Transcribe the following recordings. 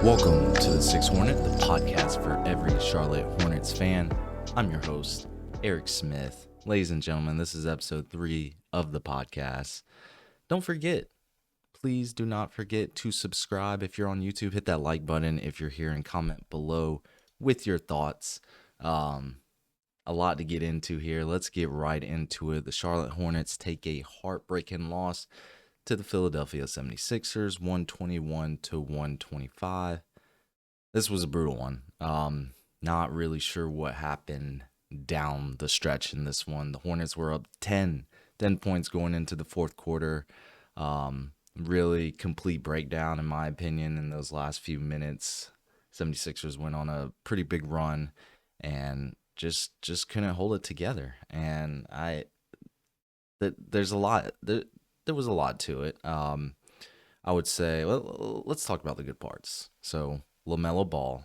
Welcome to the Six Hornet, the podcast for every Charlotte Hornets fan. I'm your host, Eric Smith. Ladies and gentlemen, this is episode 3 of the podcast. Don't forget, please do not forget to subscribe. If you're on YouTube, hit that like button. If you're here, and comment below with your thoughts. A lot to get into here. Let's get right into it. The Charlotte Hornets take a heartbreaking loss to the Philadelphia 76ers, 121 to 125. This was a brutal one. Not really sure what happened down the stretch in this one. The Hornets were up 10 points going into the fourth quarter. Really complete breakdown, in my opinion, in those last few minutes. 76ers went on a pretty big run and just couldn't hold it together. And there's a lot. There was a lot to it. I would say, let's talk about the good parts. So LaMelo Ball,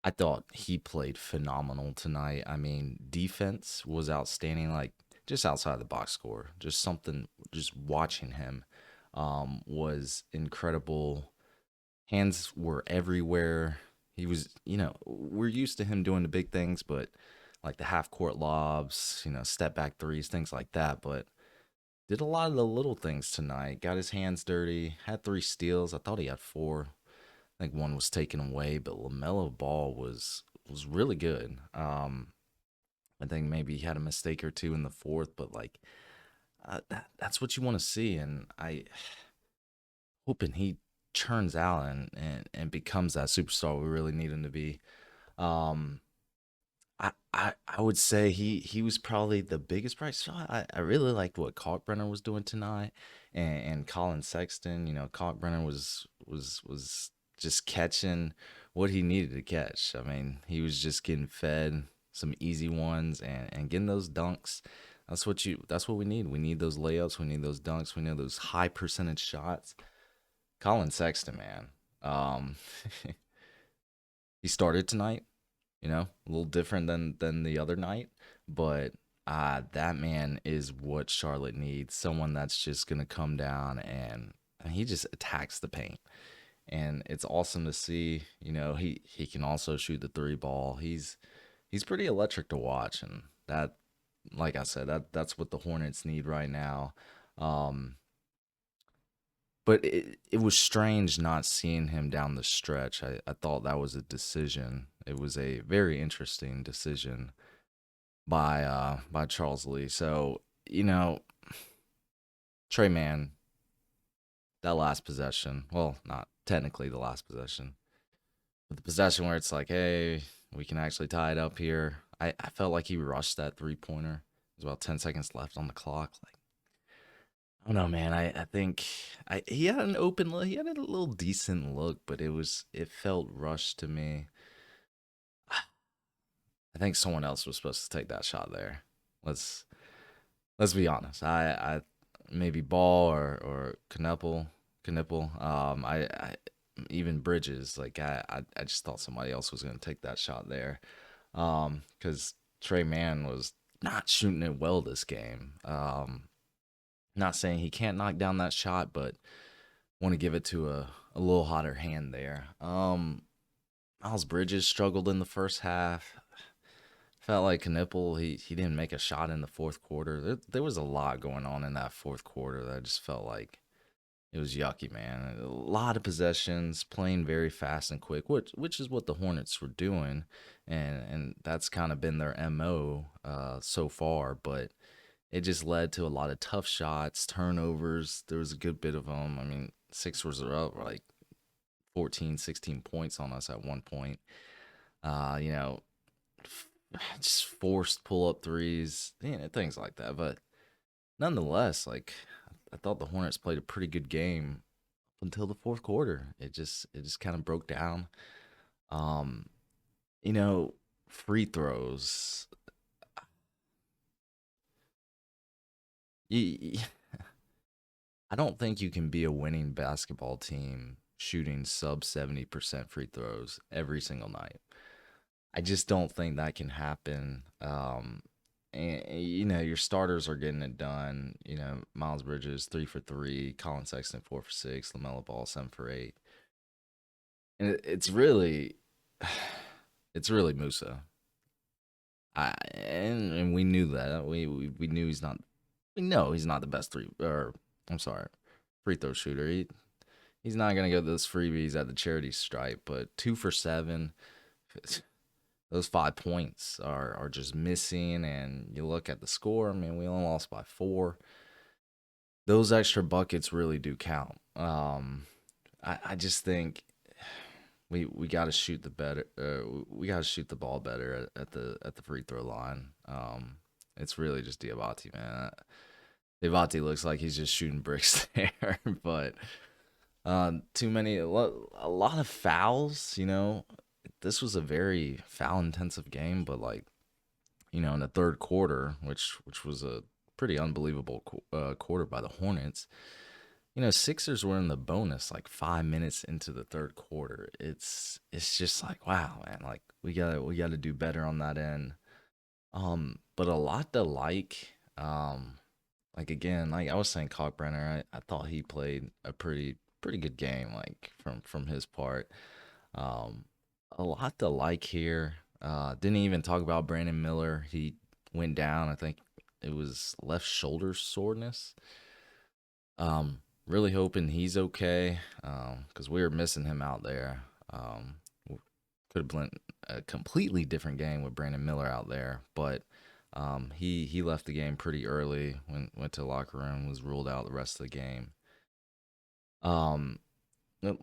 I thought he played phenomenal tonight. I mean, defense was outstanding, like just outside the box score. Just something, just watching him was incredible. Hands were everywhere. He was, we're used to him doing the big things, but like the half court lobs, step back threes, things like that. But did a lot of the little things tonight. Got his hands dirty. Had 3 steals. I thought he had 4. I think one was taken away, but LaMelo Ball was really good. I think maybe he had a mistake or 2 in the fourth, but that's what you want to see, and I hoping he turns out and becomes that superstar we really need him to be. Um, I would say he was probably the biggest bright spot. I really liked what Kalkbrenner was doing tonight, and Collin Sexton. Kalkbrenner was just catching what he needed to catch. I mean, he was just getting fed some easy ones and getting those dunks. That's what we need. We need those layups. We need those dunks. We need those high percentage shots. Collin Sexton, man. He started tonight. A little different than the other night, but that man is what Charlotte needs. Someone that's just gonna come down and he just attacks the paint, and it's awesome to see. He can also shoot the 3 ball. He's pretty electric to watch, and that, like I said, that's what the Hornets need right now. But it was strange not seeing him down the stretch. I thought that was a decision. It was a very interesting decision by Charles Lee. So, Trey Mann, that last possession, well, not technically the last possession, but the possession where it's like, hey, we can actually tie it up here. I felt like he rushed that 3-pointer. There's about 10 seconds left on the clock. I don't know, man. I think he had an open look. He had a little decent look, but it felt rushed to me. I think someone else was supposed to take that shot there. Let's be honest. I maybe Ball or Knippel. I even Bridges. I just thought somebody else was gonna take that shot there. Because Trey Mann was not shooting it well this game. Not saying he can't knock down that shot, but want to give it to a little hotter hand there. Miles Bridges struggled in the first half. Felt like Knippel, he didn't make a shot in the fourth quarter. There was a lot going on in that fourth quarter that I just felt like it was yucky, man. A lot of possessions, playing very fast and quick, which is what the Hornets were doing, and that's kind of been their MO so far, but it just led to a lot of tough shots, turnovers. There was a good bit of them. I mean, Sixers are up like 14, 16 points on us at one point. Just forced pull-up threes, things like that. But nonetheless, I thought the Hornets played a pretty good game until the fourth quarter. It just kind of broke down. Free throws. I don't think you can be a winning basketball team shooting sub 70% free throws every single night. I just don't think that can happen. And your starters are getting it done. Miles Bridges 3 for 3, Collin Sexton 4 for 6, LaMelo Ball 7 for 8. And it's really Musa. And we knew that. We knew he's not. We know he's not the best I'm sorry, free throw shooter. He's not gonna get those freebies at the charity stripe. But 2 for 7, those 5 points are just missing. And you look at the score. I mean, we only lost by 4. Those extra buckets really do count. I just think we got to shoot the better. We got to shoot the ball better at the free throw line. It's really just Diabate, man. Diabate looks like he's just shooting bricks there, but too many, a lot of fouls. This was a very foul intensive game, but like in the third quarter, which was a pretty unbelievable quarter by the Hornets. Sixers were in the bonus like 5 minutes into the third quarter. It's just like, wow, man, like we gotta do better on that end. But a lot to like again, like I was saying, Cockbrenner, I thought he played a pretty good game, like from his part. Um, a lot to like here. Didn't even talk about Brandon Miller. He went down. I think it was left shoulder soreness. Really hoping he's okay. Because we were missing him out there. Could have been a completely different game with Brandon Miller out there, but he left the game pretty early. Went to the locker room, was ruled out the rest of the game. Um, no,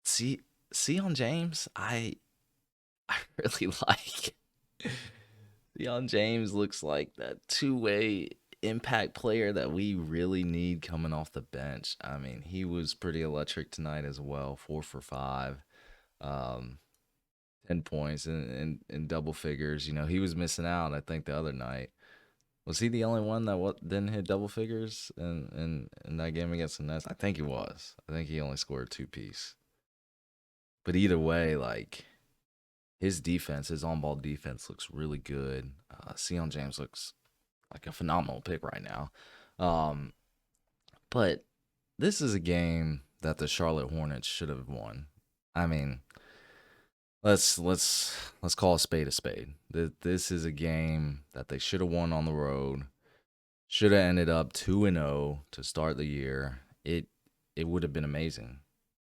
see, on James, I really like. Deion James looks like that two-way impact player that we really need coming off the bench. I mean, he was pretty electric tonight as well. 4 for 5, um, 10 points in double figures. He was missing out. I think the other night was he the only one that didn't hit double figures in that game against the Nets? I think he was. I think he only scored 2 piece. But either way, like his defense, his on-ball defense looks really good. Sion James looks like a phenomenal pick right now. Um, but this is a game that the Charlotte Hornets should have won. I mean, let's call a spade a spade. This is a game that they should have won on the road. Should have ended up 2-0 to start the year. It would have been amazing,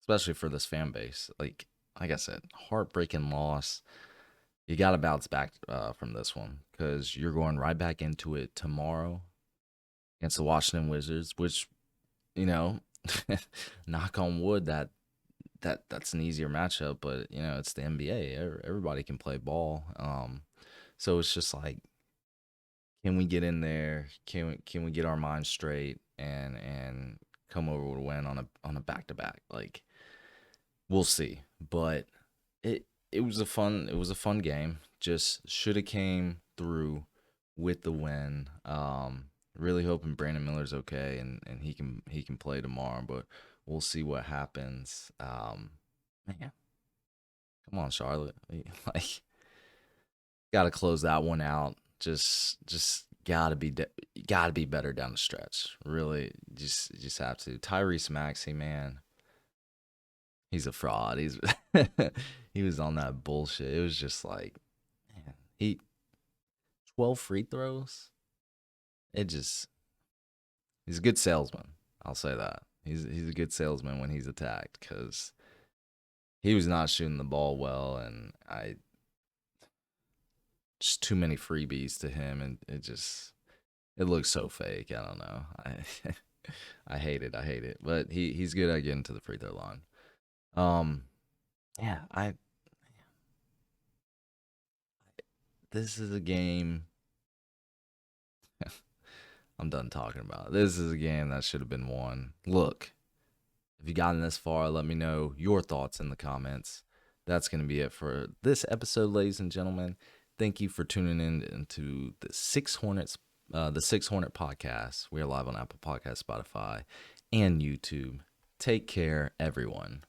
especially for this fan base. Like I said, heartbreaking loss. You got to bounce back from this one because you're going right back into it tomorrow against the Washington Wizards, which you know, knock on wood that's an easier matchup, but it's the NBA. Everybody can play ball. So it's just like, can we get in there? Can we get our minds straight and come over with a win on a back to back? Like we'll see, but it was a fun game. Just should have came through with the win. Really hoping Brandon Miller's okay and he can play tomorrow, but we'll see what happens. Man, come on, Charlotte, like got to close that one out. Just gotta be better down the stretch. Really, just have to. Tyrese Maxey, man, he's a fraud. He was on that bullshit. It was just like, man, he 12 free throws. It just he's a good salesman. I'll say that. He's a good salesman when he's attacked because he was not shooting the ball well, and I just too many freebies to him, and it looks so fake. I don't know. I hate it. I hate it. But he's good at getting to the free throw line. Um, yeah, I this is a game. I'm done talking about it. This is a game that should have been won. Look, if you gotten this far, let me know your thoughts in the comments. That's going to be it for this episode, ladies and gentlemen. Thank you for tuning in into the Six Hornet podcast. We are live on Apple Podcasts, Spotify, and YouTube. Take care, everyone.